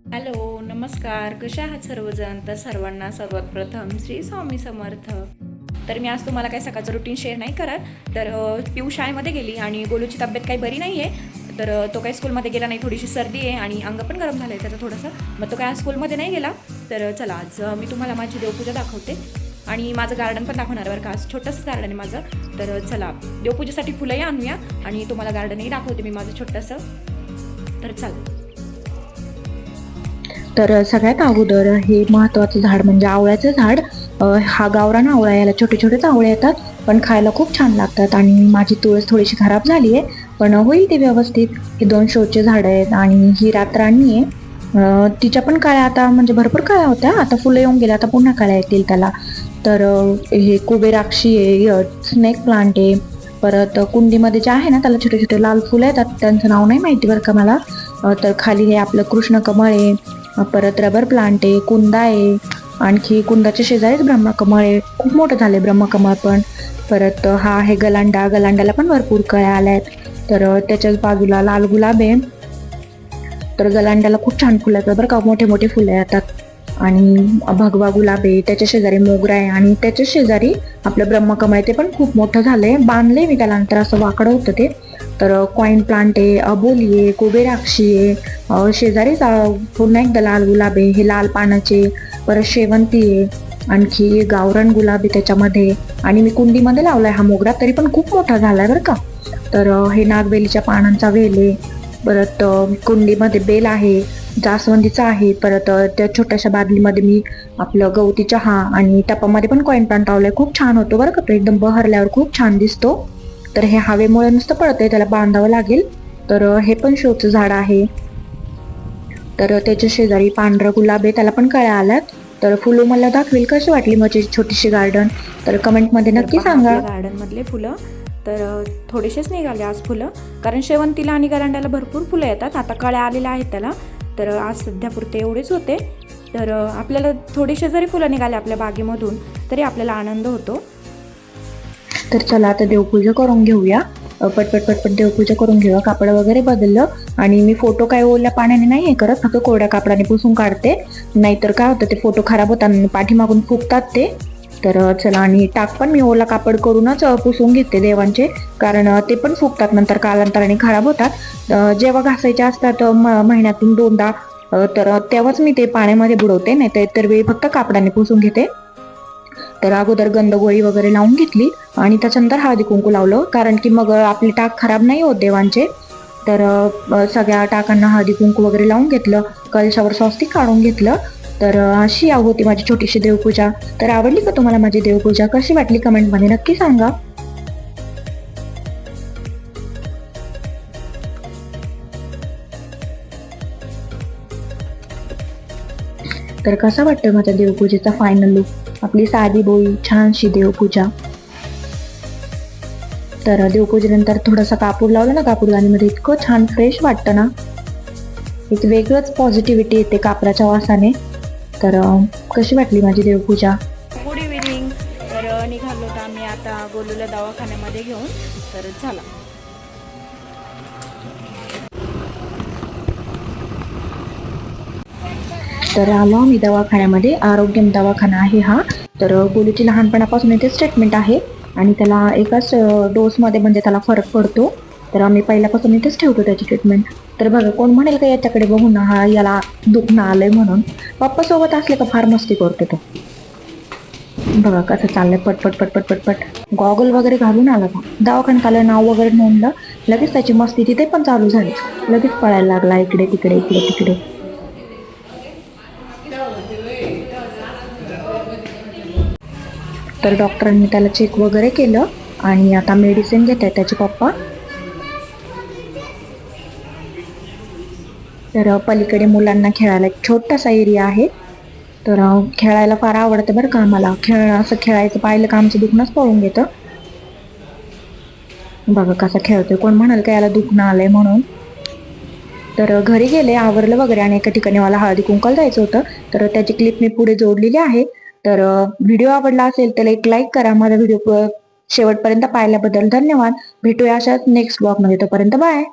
Hello, नमस्कार. कशा आहात सर्वजण? तर सर्वांना सर्वात प्रथम श्री स्वामी समर्थ. तर मी आज तुम्हाला काही सकाळचं रुटीन शेअर नाही करत. तर पिऊ शाळेमध्ये गेली आणि गोलूची तब्येत काही बरी नाही आहे. तर तो काही स्कूलमध्ये गेला नाही. थोडीशी सर्दी आहे आणि अंग पण गरम झालं आहे त्याचं थोडंसं. मग तो काय आज स्कूलमध्ये नाही गेला. तर चला आज मी तुम्हाला माझी देवपूजा दाखवते आणि माझं गार्डन पण दाखवणार बरं का. आज छोटंसं गार्डन आहे माझं. तर चला देवपूजेसाठी फुलंही आणूया आणि तुम्हाला गार्डनही दाखवते मी माझं छोटंसं. तर चला. तर सगळ्यात अगोदर हे महत्त्वाचं झाड म्हणजे आवळ्याचं झाड. हा गावरान आवळा, याला छोटे छोटेच आवळे येतात पण खायला खूप छान लागतात. आणि माझी तुळस थोडीशी खराब झाली आहे पण होईल ते व्यवस्थित. हे 2 शोचे झाड आहेत आणि ही रातराणी आहे. तिच्या पण काळ्या आता म्हणजे भरपूर काळ्या होत्या, आता फुलं येऊन गेल्या, आता पुन्हा काळ्या येतील त्याला. तर हे कुबेराक्षी आहे, स्नेक प्लांट आहे. परत कुंडीमध्ये जे आहे ना त्याला छोटे छोटे लाल फुलं येतात, त्यांचं नाव नाही माहिती बरं का मला. तर खाली हे आपलं कृष्ण कमळ आहे. परत रबर प्लांट आहे, कुंदा आहे. आणखी कुंदाच्या शेजारीच ब्रह्मकमळ आहे, खूप मोठं झालंय ब्रह्मकमळ पण. परत हा आहे गलांडा, गलांड्याला पण भरपूर कळ्या आल्यात. तर त्याच्याच बाजूला लाल गुलाब आहे. तर गलांड्याला खूप छान फुलं येतात बरं का, मोठे मोठे फुलं येतात. आणि भगवा गुलाब आहे, त्याच्या शेजारी मोगरा आहे आणि त्याच्या शेजारी आपलं ब्रह्मकमळ आहे, ते पण खूप मोठं झालंय. बांधलंय मी त्याला, नंतर असं वाकडं होतं ते. तर कॉईन प्लांट आहे, अबोली आहे, कुबेराक्षी आहे. शेजारीच पुन्हा एकदा लाल गुलाब आहे, हे लाल पानाचे. परत शेवंती आहे, आणखी गावरान गुलाब आहे त्याच्यामध्ये. आणि मी कुंडीमध्ये लावलाय हा मोगरा, तरी पण खूप मोठा झालाय बरं का. तर हे नागवेलीच्या पानांचा वेल आहे. परत कुंडीमध्ये बेल आहे, जास्वंदीचा आहे. परत त्या छोट्याशा बादलीमध्ये मी आपलं गवती चहा आणि टपामध्ये पण कॉईन प्लांट लावलाय, खूप छान होतो बरं का तो, एकदम बहरल्यावर खूप छान दिसतो. तर हे हवेमुळे नुसतं पडतंय, त्याला बांधावं लागेल. तर हे पण शोचं झाड आहे. तर त्याच्या शेजारी पांढरा गुलाब आहे, त्याला पण कळ्या आल्यात. तर फुलं मला दाखवेल कशी वाटली माझी छोटीशी गार्डन, तर कमेंटमध्ये नक्की सांगा. गार्डन मधले फुलं तर थोडेसेच निघाले आज फुलं, कारण शेवंतीला आणि गलांड्याला भरपूर फुलं येतात. आता कळ्या आलेल्या आहेत त्याला, तर आज सध्यापुरते एवढेच होते. तर आपल्याला थोडेसे जरी फुलं निघाले आपल्या बागेमधून तरी आपल्याला आनंद होतो. तर चला आता देवपूजा करून घेऊया. पटपट पटपट देवपूजा करून घेऊया. कापड वगैरे बदललं आणि मी फोटो काय ओल्या पाण्याने नाही हे करत, फक्त कोरड्या कापडाने पुसून काढते. नाहीतर काय होतं, ते फोटो खराब होतात आणि पाठीमागून फुगतात ते. तर चला, आणि टाक पण मी ओला कापड करूनच पुसून घेते देवांचे, कारण ते पण फुगतात नंतर कालांतराने खराब होतात. जेव्हा घासायचे असतात महिन्यातून 2दा, तर तेव्हाच मी ते पाण्यामध्ये बुडवते, नाही तर इतर वेळी फक्त कापडाने पुसून घेते. तर अगोदर गंधगोळी वगैरे लावून घेतली आणि त्याच्यानंतर हळदी कुंकू लावलं, कारण की मग आपले टाक खराब नाही होत देवांचे. तर सगळ्या टाकांना हळदी कुंकू वगैरे लावून घेतलं, कलशावर स्वस्तिक काढून घेतलं. तर अशी होती माझी छोटीशी देवपूजा. तर आवडली का तुम्हाला माझी देवपूजा? कशी वाटली कमेंटमध्ये नक्की सांगा. तर कसा वाटतं माझ्या देवपूजेचा फायनल लुक? आपली साधी बोळी छानशी देवपूजा. तर देवपूजेनंतर थोडासा कापूर लावला ना, कापूरदानीमध्ये इतकं छान फ्रेश वाटतं ना, एक वेगळंच पॉझिटिव्हिटी येते कापराच्या वासाने. तर कशी वाटली माझी देवपूजा? Good evening. तर निघालो तर आम्ही आता गोलूला दवाखान्यामध्ये घेऊन. तर चला. तर आलो आम्ही दवाखान्यामध्ये, आरोग्यम दवाखाना आहे हा. तर गोलूची लहानपणापासून इथे ट्रीटमेंट आहे आणि त्याला एकाच डोसमध्ये म्हणजे त्याला फरक पडतो. तर आम्ही पहिल्यापासून इथेच ठेवतो त्याची ट्रीटमेंट. तर बघा, कोण म्हणेल का याच्याकडे बघून ना हा याला दुखणं आलंय म्हणून. पप्पा सोबत असले का फार मस्ती करतो तो. बघा कसं चाललंय, पटपट पटपट पटपट. गॉगल वगैरे घालून आला का, दवाखान्यात आलं, नाव वगैरे नोंदलं, लगेच त्याची मस्ती तिथे पण चालू झाली. लगेच पळायला लागला इकडे तिकडे इकडे तिकडे. तर डॉक्टरांनी त्याला चेक वगैरे केलं आणि आता मेडिसिन घेत आहेत त्याचे पप्पा. तर पलीकडे मुलांना खेळायला एक छोटासा एरिया आहे. तर खेळायला फार आवडतं बरं का आम्हाला. असं खेळायचं पाहिलं का आमचं दुखणंच पळून घेतं. बघा कसं खेळतोय, कोण म्हणाल का याला दुखणं आलंय म्हणून. तर घरी गेले, आवरलं वगैरे आणि एका ठिकाणी मला हळदी कुंकाला जायचं होतं, तर त्याची क्लिप मी पुढे जोडलेली आहे. तर व्हिडिओ आवडला असेल तर एक लाईक करा. माझा व्हिडिओ शेवटपर्यंत पाहिल्याबद्दल धन्यवाद. भेटूया अशाच नेक्स्ट ब्लॉगमध्ये, तोपर्यंत बाय.